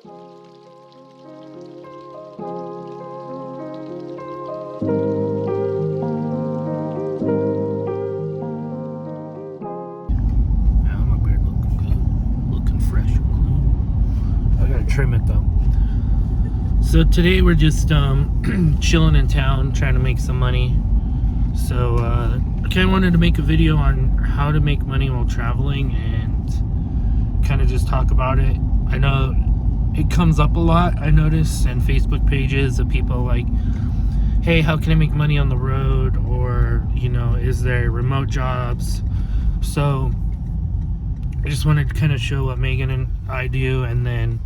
My beard looking good, looking fresh and clean. I gotta trim it though. So today we're just chilling in town, trying to make some money. So I kind of wanted to make a video on how to make money while traveling and kind of just talk about it. I know it comes up a lot, I notice, and Facebook pages of people like, hey, how can I make money on the road? Or, you know, is there remote jobs? So I just wanted to kind of show what Megan and I do, and then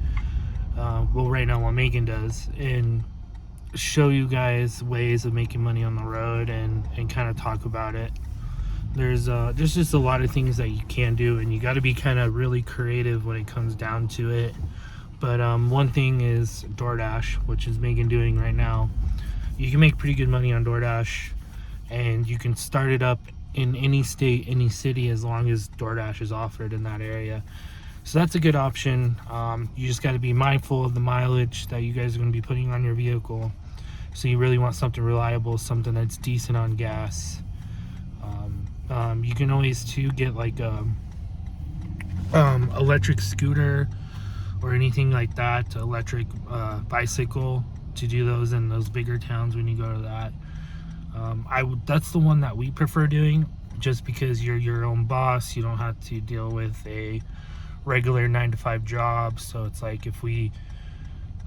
well, right now what Megan does, and show you guys ways of making money on the road and kind of talk about it. There's just a lot of things that you can do, and you got to be kind of really creative when it comes down to it. But one thing is DoorDash, which is Megan doing right now. You can make pretty good money on DoorDash, and you can start it up in any state, any city, as long as DoorDash is offered in that area. So that's a good option. You just got to be mindful of the mileage that you guys are going to be putting on your vehicle. So you really want something reliable, something that's decent on gas. You can always too get like a electric scooter or anything like that, electric bicycle, to do those in those bigger towns when you go to that. That's the one that we prefer doing, just because you're your own boss. You don't have to deal with a regular 9-to-5 job. So it's like, if we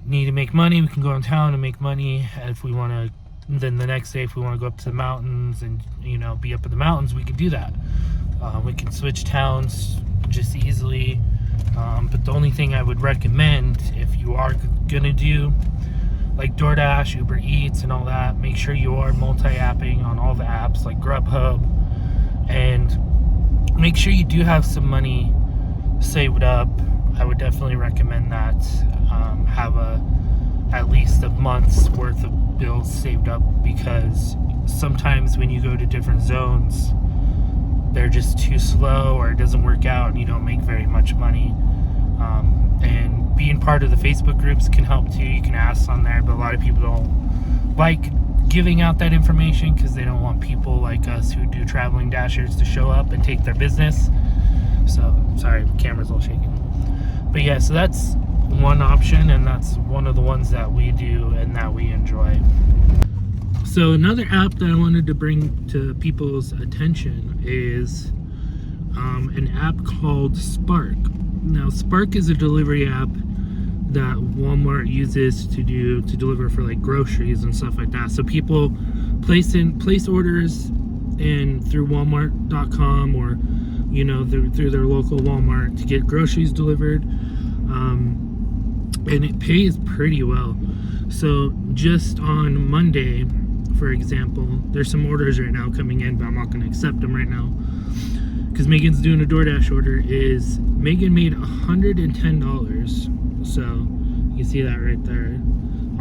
need to make money, we can go in town and make money. And if we want to, then the next day, if we want to go up to the mountains and, you know, be up in the mountains, we can do that. We can switch towns just easily. But the only thing I would recommend, if you are gonna do like DoorDash, Uber Eats and all that, make sure you are multi-apping on all the apps like Grubhub, and make sure you do have some money saved up. I would definitely recommend that. Have at least a month's worth of bills saved up, because sometimes when you go to different zones, they're just too slow, or it doesn't work out and you don't make very much money. And being part of the Facebook groups can help too. You can ask on there, but a lot of people don't like giving out that information because they don't want people like us who do traveling dashers to show up and take their business. So sorry, the camera's all shaking. But yeah, so that's one option, and that's one of the ones that we do and that we enjoy. So another app that I wanted to bring to people's attention is an app called Spark. Now, Spark is a delivery app that Walmart uses to deliver for like groceries and stuff like that. So people place orders and through Walmart.com, or you know, through their local Walmart, to get groceries delivered, and it pays pretty well. So just on Monday, for example, there's some orders right now coming in, but I'm not going to accept them right now because Megan's doing a DoorDash order. Megan made $110, so you can see that right there,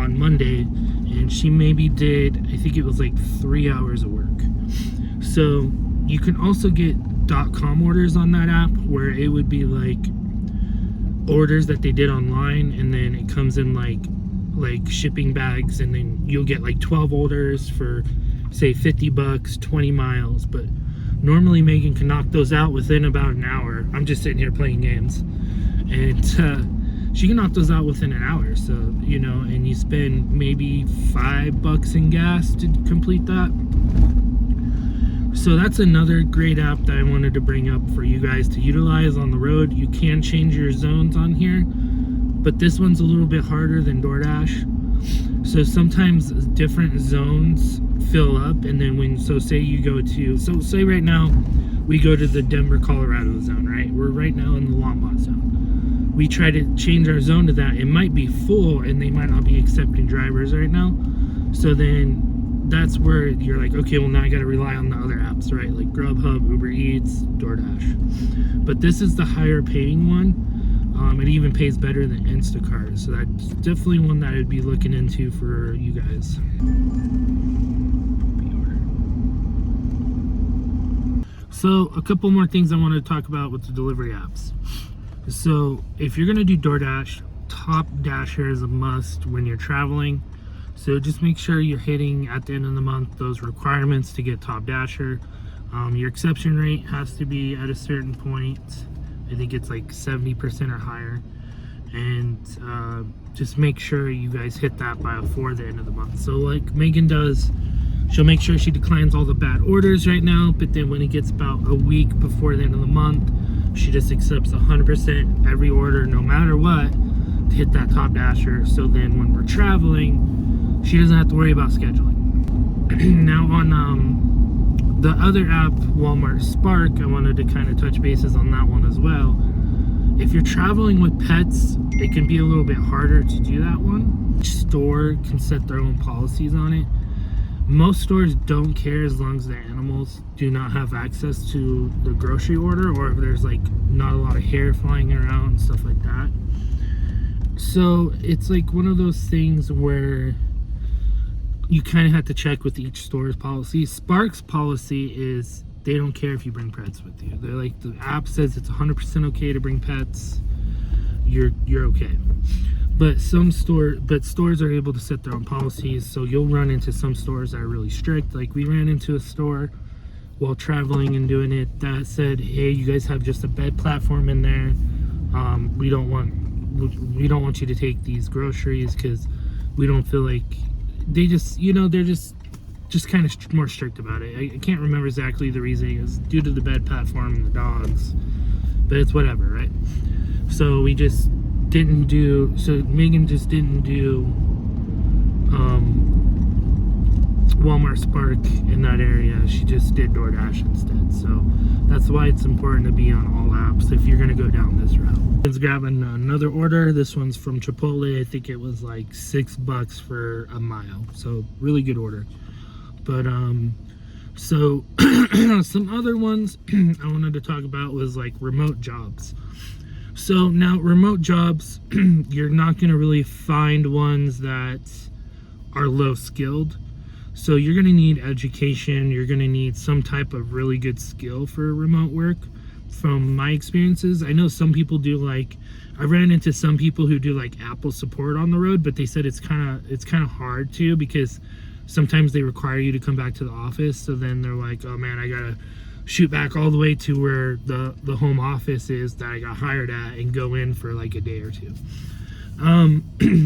on Monday, and she maybe did, I think it was like 3 hours of work. So you can also get .com orders on that app, where it would be like orders that they did online, and then it comes in like shipping bags, and then you'll get like 12 orders for say $50, 20 miles. But normally Megan can knock those out within about an hour. I'm just sitting here playing games, and she can knock those out within an hour. So, you know, and you spend maybe $5 in gas to complete that. So that's another great app that I wanted to bring up for you guys to utilize on the road. You can change your zones on here, but this one's a little bit harder than DoorDash. So sometimes different zones fill up, and then say you go to, say right now we go to the Denver, Colorado zone, right? We're right now in the Longmont zone. We try to change our zone to that. It might be full and they might not be accepting drivers right now. So then that's where you're like, okay, well now I got to rely on the other apps, right? Like Grubhub, Uber Eats, DoorDash. But this is the higher paying one. It even pays better than Instacart. So that's definitely one that I'd be looking into for you guys. So a couple more things I want to talk about with the delivery apps. So if you're going to do DoorDash, top dasher is a must when you're traveling. So just make sure you're hitting at the end of the month those requirements to get top dasher. Your exception rate has to be at a certain point. I think it's like 70% or higher. And just make sure you guys hit that before the end of the month. So like Meghan does, she'll make sure she declines all the bad orders right now, but then when it gets about a week before the end of the month, she just accepts 100% every order no matter what to hit that top dasher. So then when we're traveling, she doesn't have to worry about scheduling. Now on the other app, Walmart Spark, I wanted to kind of touch bases on that one as well. If you're traveling with pets, it can be a little bit harder to do that one. Each store can set their own policies on it. Most stores don't care as long as the animals do not have access to the grocery order, or if there's like not a lot of hair flying around, stuff like that. So it's like one of those things where you kind of have to check with each store's policy. Spark's policy is they don't care if you bring pets with you. They're like, the app says it's 100% okay to bring pets. You're okay. But stores are able to set their own policies. So you'll run into some stores that are really strict. Like we ran into a store while traveling and doing it that said, hey, you guys have just a bed platform in there. We don't want you to take these groceries because we don't feel like they just, they're just kind of more strict about it. I can't remember exactly the reasoning. It's due to the bed platform and the dogs, but it's whatever, right? So we just didn't do, so Meghan just didn't do Walmart Spark in that area. She just did DoorDash instead. So that's why it's important to be on all apps if you're going to go down this route. Let's grab another order. This one's from Chipotle. I think it was like $6 for a mile. So really good order. But so some other ones I wanted to talk about was like remote jobs. So now remote jobs, you're not going to really find ones that are low skilled. So you're going to need education. You're going to need some type of really good skill for remote work. From my experiences, I know some people do, like I ran into some people who do like Apple support on the road, but they said it's kind of hard too, because sometimes they require you to come back to the office. So then they're like, oh man, I gotta shoot back all the way to where the home office is that I got hired at and go in for like a day or two.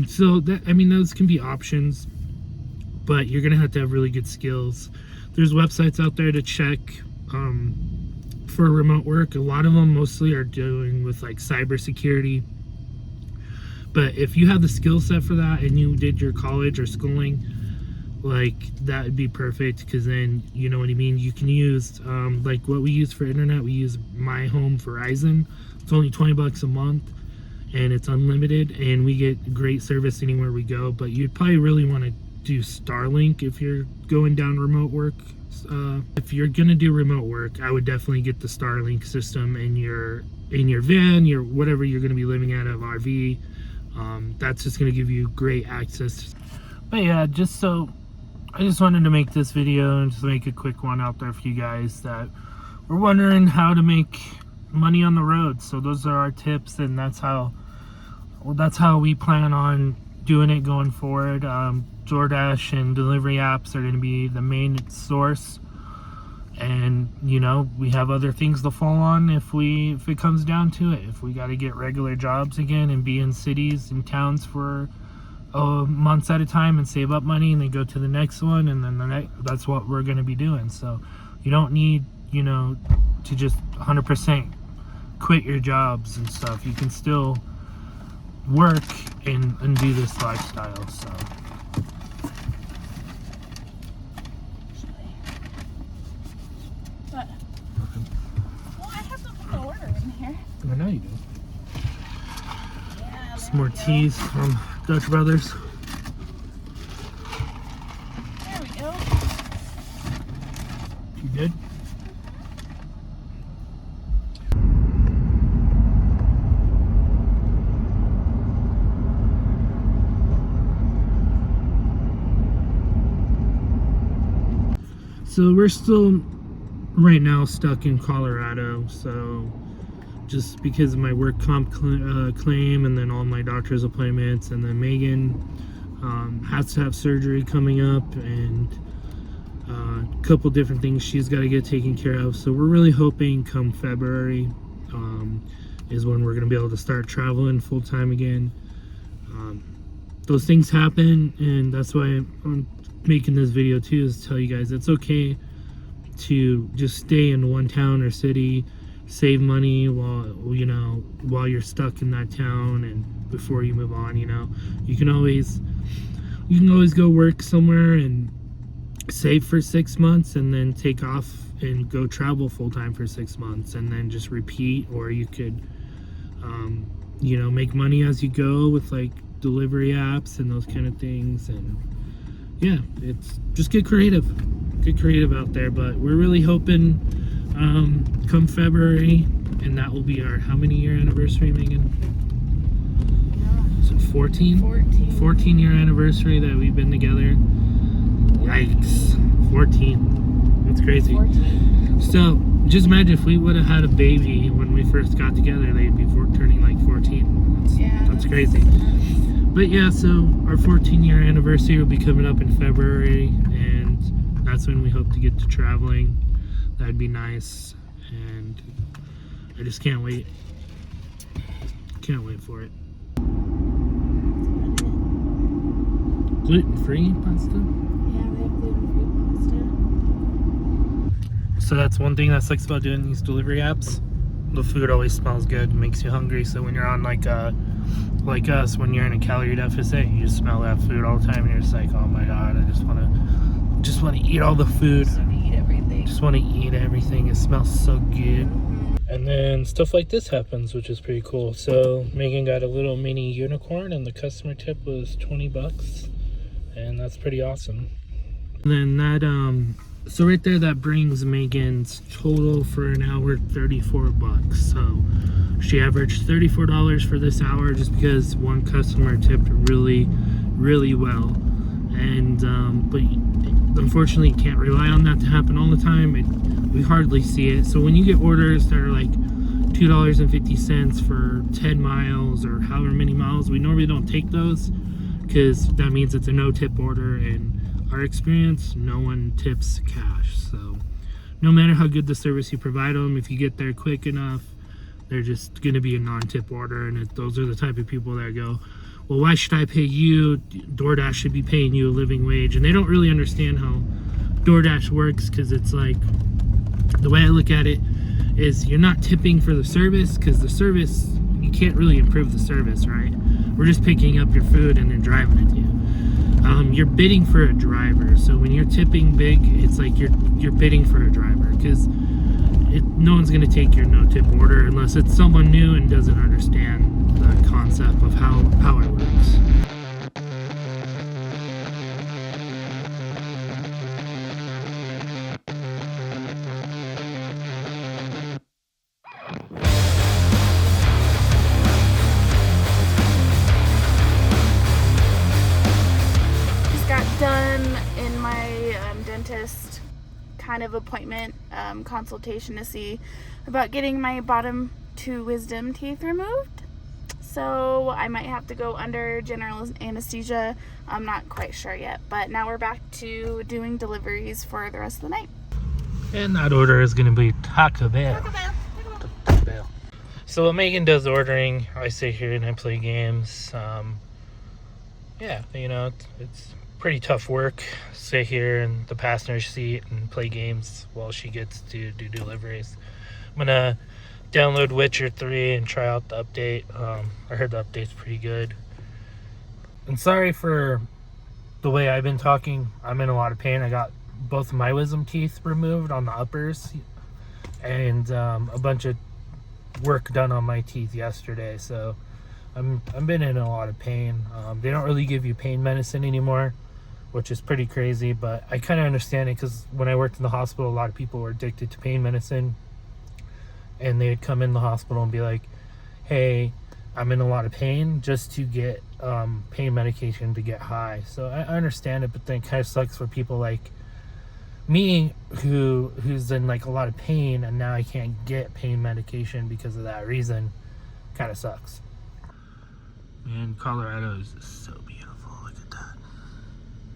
So that, I mean, those can be options, but you're gonna have to have really good skills. There's websites out there to check for remote work. A lot of them mostly are doing with like cybersecurity. But if you have the skill set for that and you did your college or schooling, like that would be perfect, because then you know what I mean. You can use like what we use for internet. We use My Home Verizon. It's only $20 a month, and it's unlimited, and we get great service anywhere we go. But you'd probably really want to do Starlink if you're going down remote work. If you're gonna do remote work, I would definitely get the Starlink system in your van, your whatever you're gonna be living out of RV. That's just gonna give you great access. But yeah, I just wanted to make this video and just make a quick one out there for you guys that were wondering how to make money on the road. So those are our tips, and that's how we plan on doing it going forward. DoorDash and delivery apps are going to be the main source, and we have other things to fall on if it comes down to it. If we got to get regular jobs again and be in cities and towns for months at a time and save up money and then go to the next one, and then that's what we're going to be doing. So you don't need to just 100% quit your jobs and stuff. You can still work and do this lifestyle. So what? Well, I have to put the order in here. I know you do. Yeah, some more teas from Dutch Brothers. there we go. You good? So we're still right now stuck in Colorado, so just because of my work comp claim, and then all my doctor's appointments, and then Megan has to have surgery coming up, and a couple different things she's got to get taken care of. So we're really hoping come February is when we're going to be able to start traveling full time again. Those things happen, and that's why I'm making this video too, is to tell you guys it's okay to just stay in one town or city, save money while you're stuck in that town, and before you move on. You can always go work somewhere and save for 6 months, and then take off and go travel full time for 6 months, and then just repeat. Or you could make money as you go with like delivery apps and those kind of things. And yeah, it's just get creative out there. But we're really hoping come February, and that will be our how many year anniversary, Megan? Is it 14 year anniversary that we've been together. Yikes, 14. That's crazy. 14. So just imagine if we would have had a baby when we first got together, they'd be turning like 14. That's crazy. But yeah, so our 14 year anniversary will be coming up in February, and that's when we hope to get to traveling. That'd be nice, and I just can't wait. Can't wait for it. Gluten-free pasta? Yeah, they have gluten-free pasta. So that's one thing that sucks about doing these delivery apps. The food always smells good, makes you hungry. So when you're on like us, when you're in a calorie deficit, you just smell that food all the time, and you're just like, oh my god, I just want to eat all the food. Just want to eat everything. Just want to eat everything. It smells so good. And then stuff like this happens, which is pretty cool. So Megan got a little mini unicorn, and the customer tip was $20, and that's pretty awesome. And then that so right there, that brings Megan's total for an hour $34. So she averaged $34 for this hour, just because one customer tipped really, really well. And but unfortunately, you can't rely on that to happen all the time. We hardly see it. So when you get orders that are like $2.50 for 10 miles or however many miles, we normally don't take those, because that means it's a no tip order. And our experience, no one tips cash. So no matter how good the service you provide them, if you get there quick enough, they're just going to be a non-tip order. And those are the type of people that go, well, why should I pay you? DoorDash should be paying you a living wage. And they don't really understand how DoorDash works, because it's like, the way I look at it is, you're not tipping for the service, because the service, you can't really improve the service, right? We're just picking up your food and then driving it to you. You're bidding for a driver. So when you're tipping big, it's like you're bidding for a driver, because no one's going to take your no tip order unless it's someone new and doesn't understand the concept of how it works. Done in my dentist kind of appointment consultation to see about getting my bottom 2 wisdom teeth removed. So I might have to go under general anesthesia. I'm not quite sure yet, but now we're back to doing deliveries for the rest of the night. And that order is going to be Taco Bell. Taco Bell. So while Megan does ordering, I sit here and I play games. Yeah, it's pretty tough work. Sit here in the passenger seat and play games while she gets to do deliveries. I'm gonna download Witcher 3 and try out the update. I heard the update's pretty good. And sorry for the way I've been talking. I'm in a lot of pain. I got both of my wisdom teeth removed on the uppers, and a bunch of work done on my teeth yesterday. So I've been in a lot of pain. They don't really give you pain medicine anymore, which is pretty crazy, but I kind of understand it, because when I worked in the hospital, a lot of people were addicted to pain medicine, and they'd come in the hospital and be like, hey, I'm in a lot of pain, just to get pain medication to get high. So I understand it, but then it kind of sucks for people like me who's in like a lot of pain, and now I can't get pain medication because of that reason, kind of sucks. Man, Colorado is so beautiful. Look at that.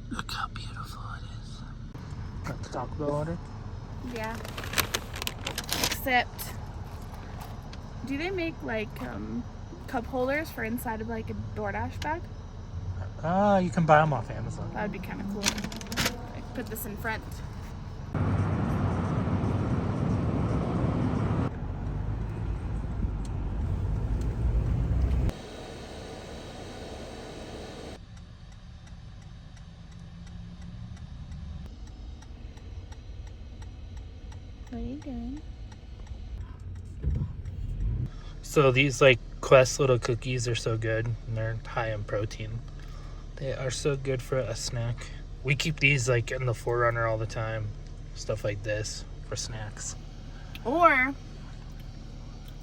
Look how beautiful it is. Got the Taco Bell order? Yeah. Except, do they make like cup holders for inside of like a DoorDash bag? You can buy them off Amazon. That would be kind of cool. Like, put this in front. What are you doing? So these like Quest little cookies are so good, and they're high in protein. They are so good for a snack. We keep these like in the Forerunner all the time. Stuff like this for snacks. Or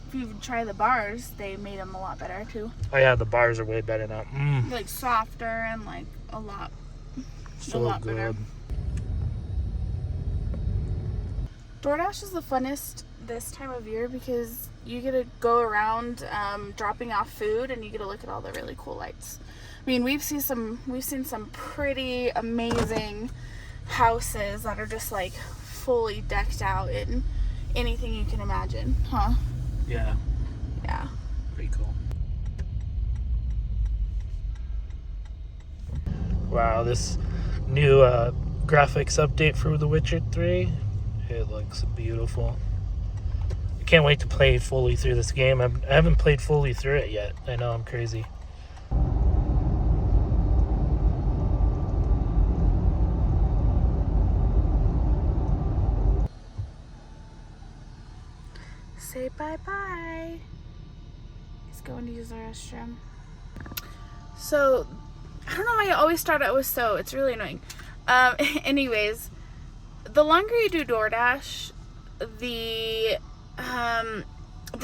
if you try the bars, they made them a lot better too. Oh yeah, the bars are way better now. Like softer and like a lot So good. better. DoorDash is the funnest this time of year because you get to go around dropping off food, and you get to look at all the really cool lights. I mean, we've seen some pretty amazing houses that are just like fully decked out in anything you can imagine, huh? Yeah. Yeah. Pretty cool. Wow, this new graphics update for The Witcher 3, it looks beautiful. I can't wait to play fully through this game. I haven't played fully through it yet. I know, I'm crazy. Say bye-bye. He's going to use the restroom. So, I don't know why I always start out with so. It's really annoying. Anyways, the longer you do DoorDash, the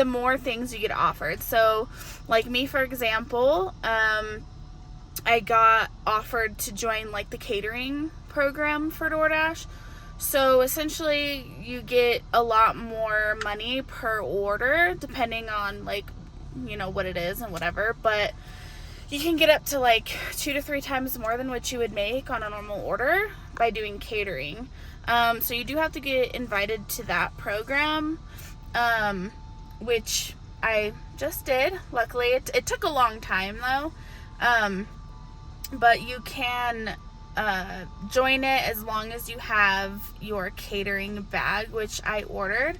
more things you get offered. So, like me, for example, I got offered to join like the catering program for DoorDash. So essentially you get a lot more money per order depending on like, you know, what it is and whatever, but you can get up to like 2 to 3 times more than what you would make on a normal order by doing catering. So you do have to get invited to that program, which I just did. Luckily, it took a long time though, but you can join it as long as you have your catering bag, which I ordered.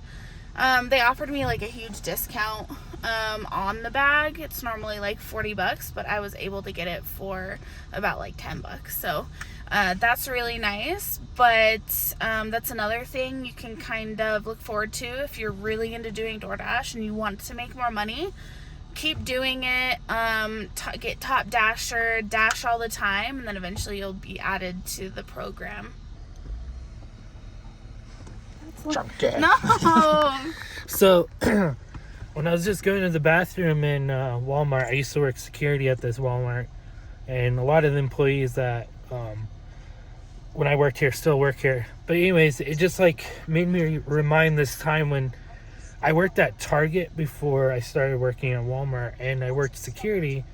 They offered me like a huge discount on the bag. It's normally like $40, but I was able to get it for about like $10. So that's really nice. But that's another thing you can kind of look forward to if you're really into doing DoorDash and you want to make more money. Keep doing it, get top dasher, dash all the time, and then eventually you'll be added to the program. No! So, when I was just going to the bathroom in Walmart, I used to work security at this Walmart, and a lot of the employees that, when I worked here, still work here. But anyways, it just like made me remind this time when I worked at Target before I started working at Walmart, and I worked security,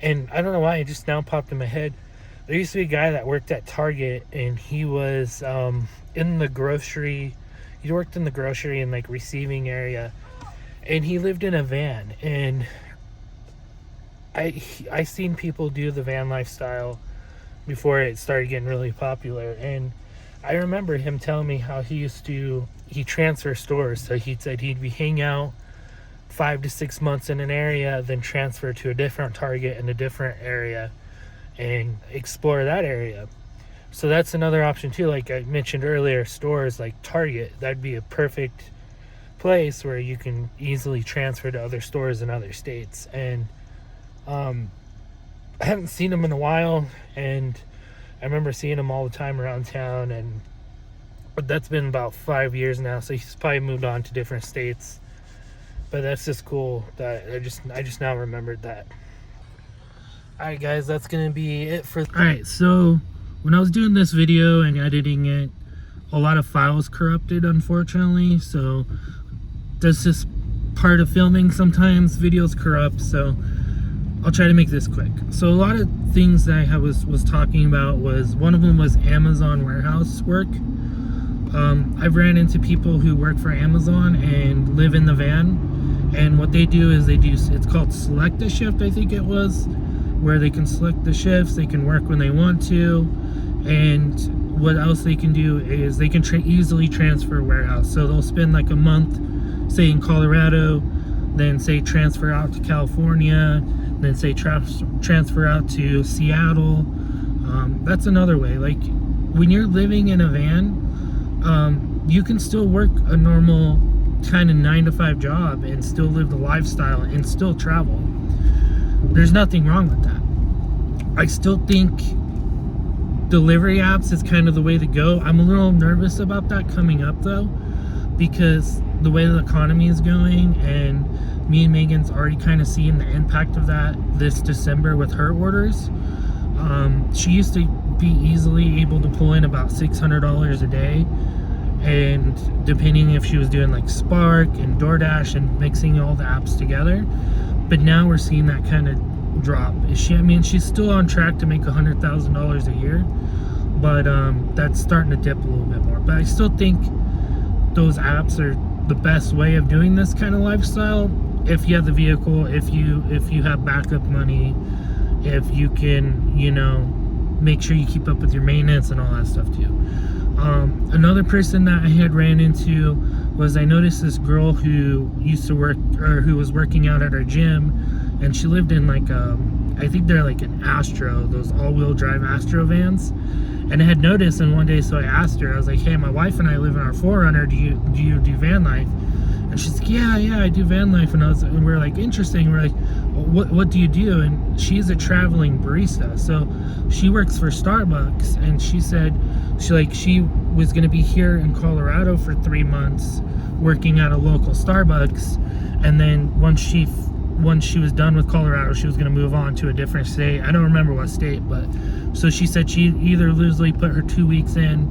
and I don't know why, it just now popped in my head. There used to be a guy that worked at Target, and he was in the grocery, he worked in the grocery and like receiving area, and he lived in a van, and I seen people do the van lifestyle before it started getting really popular, and I remember him telling me how he transfer stores. So he said he'd be hang out 5 to 6 months in an area, then transfer to a different Target in a different area and explore that area. So that's another option too. Like I mentioned earlier, stores like Target, that'd be a perfect place where you can easily transfer to other stores in other states. And I haven't seen him in a while, and I remember seeing him all the time around town, and that's been about 5 years now, so he's probably moved on to different states. But that's just cool that I just now remembered that. Alright guys, that's gonna be it for... Alright, so when I was doing this video and editing it, a lot of files corrupted, unfortunately. So that's just part of filming. Sometimes videos corrupt, so I'll try to make this quick. So a lot of things that I was talking about was, one of them was Amazon warehouse work. I've ran into people who work for Amazon and live in the van, and what they do is it's called select a shift, I think it was, where they can select the shifts, they can work when they want to, and what else they can do is they can easily transfer warehouse. So they'll spend like a month, say in Colorado, then say transfer out to California, then say transfer out to Seattle. That's another way. Like when you're living in a van, you can still work a normal kind of 9-to-5 job and still live the lifestyle and still travel. There's nothing wrong with that. I still think delivery apps is kind of the way to go. I'm a little nervous about that coming up though, because the way the economy is going, and me and Megan's already kind of seeing the impact of that this December with her orders. She used to be easily able to pull in about $600 a day, and depending if she was doing like Spark and DoorDash and mixing all the apps together. But now we're seeing that kind of drop. She's still on track to make $100,000 a year, but that's starting to dip a little bit more. But I still think those apps are the best way of doing this kind of lifestyle, if you have the vehicle, if you have backup money, if you can, make sure you keep up with your maintenance and all that stuff too. Another person that I had ran into was, I noticed this girl who used to work, or who was working out at our gym, and she lived in like I think they're like an Astro, those all-wheel drive Astro vans. And I had noticed, and one day, so I asked her, I was like, hey, my wife and I live in our 4Runner, do you do van life? And she's like, yeah, I do van life. And we're like, interesting. We're like, what do you do? And she's a traveling barista. So she works for Starbucks, and she said she was going to be here in Colorado for 3 months working at a local Starbucks. And then once she was done with Colorado, she was going to move on to a different state. I don't remember what state, but so she said she either usually put her 2 weeks in,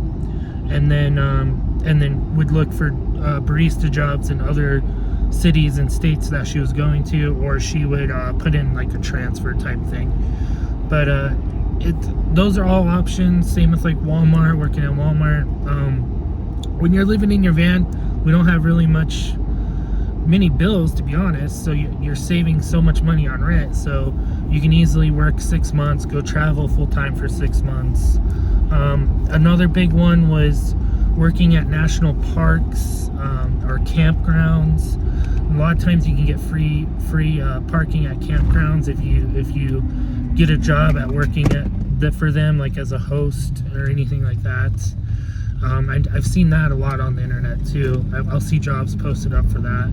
and then would look for barista jobs in other cities and states that she was going to, or she would put in like a transfer type thing. But those are all options. Same with like Walmart, working at Walmart. When you're living in your van, we don't have really many bills, to be honest, so you're saving so much money on rent, so you can easily work 6 months, go travel full-time for 6 months. Another big one was working at national parks or campgrounds. A lot of times you can get free parking at campgrounds if you get a job at working for them, like as a host or anything like that. I've seen that a lot on the internet too. I'll see jobs posted up for that.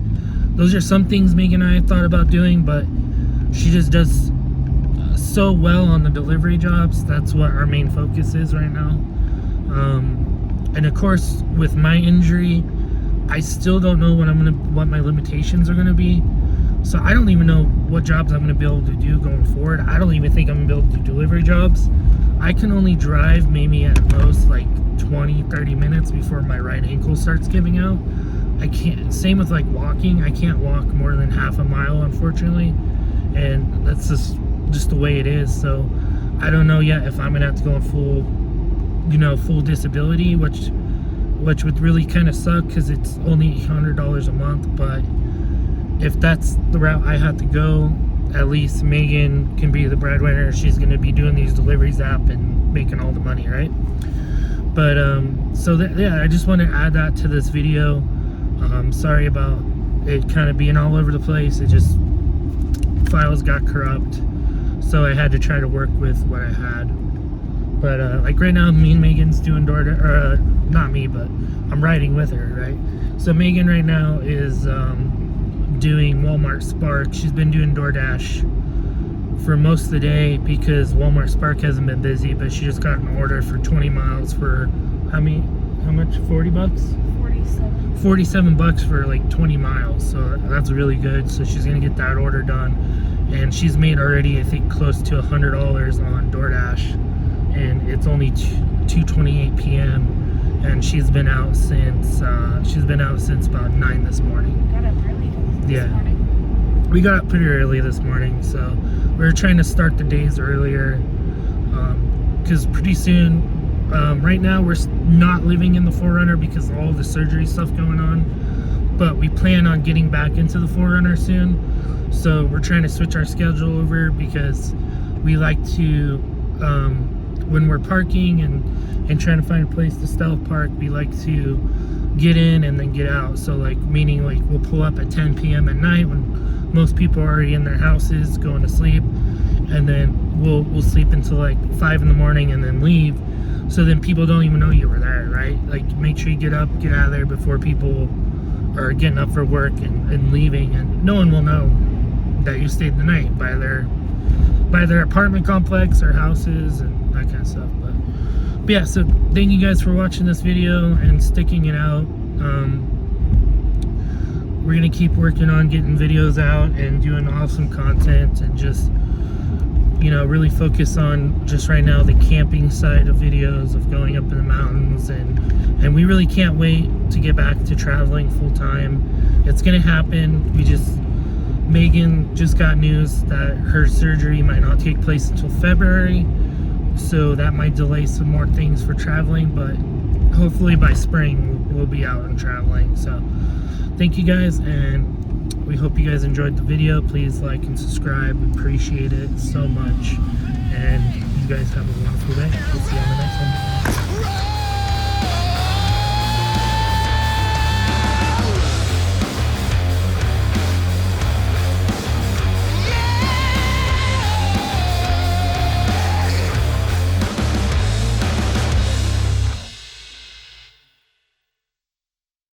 Those are some things Megan and I have thought about doing, but she just does so well on the delivery jobs. That's what our main focus is right now. And of course, with my injury, I still don't know what my limitations are gonna be. So I don't even know what jobs I'm gonna be able to do going forward. I don't even think I'm gonna be able to do delivery jobs. I can only drive maybe at most like 20-30 minutes before my right ankle starts giving out. I can't, same with like walking, I can't walk more than half a mile, unfortunately, and that's just the way it is. So I don't know yet if I'm gonna have to go on full disability, which would really kind of suck, because it's only $100 a month. But if that's the route I have to go, at least Megan can be the breadwinner. She's going to be doing these deliveries app and making all the money, right? But I just want to add that to this video. Sorry about it kind of being all over the place. It just, files got corrupt, so I had to try to work with what I had. But like right now, me and Megan's doing DoorDash, or not me, but I'm riding with her, right? So Megan right now is doing Walmart Spark. She's been doing DoorDash for most of the day because Walmart Spark hasn't been busy, but she just got an order for 20 miles for how much? 40 bucks? 47 bucks for like 20 miles. So that's really good. So she's gonna get that order done, and she's made already, I think, close to $100 on DoorDash, and it's only 2:28 p.m. and she's been out since about 9 this morning. Got up early this morning. We got up pretty early this morning, so we were trying to start the days earlier, because pretty soon, right now we're not living in the 4Runner because of all the surgery stuff going on, but we plan on getting back into the 4Runner soon. So we're trying to switch our schedule over because we like to, when we're parking and trying to find a place to stealth park, we like to get in and then get out. So like, meaning like we'll pull up at 10 p.m. at night when most people are already in their houses going to sleep, and then we'll sleep until like 5 in the morning and then leave. So then people don't even know you were there, right? Like, make sure you get up, get out of there before people are getting up for work and leaving, and no one will know that you stayed the night by their apartment complex or houses and that kind of stuff. But yeah, so thank you guys for watching this video and sticking it out. We're gonna keep working on getting videos out and doing awesome content, and just, you know, really focus on just right now the camping side of videos, of going up in the mountains, and we really can't wait to get back to traveling full time. It's gonna happen. Meghan just got news that her surgery might not take place until February, so that might delay some more things for traveling, but hopefully by spring we'll be out and traveling. So thank you guys, and we hope you guys enjoyed the video. Please like and subscribe. Appreciate it so much, and you guys have a wonderful day. We'll see you on the next one.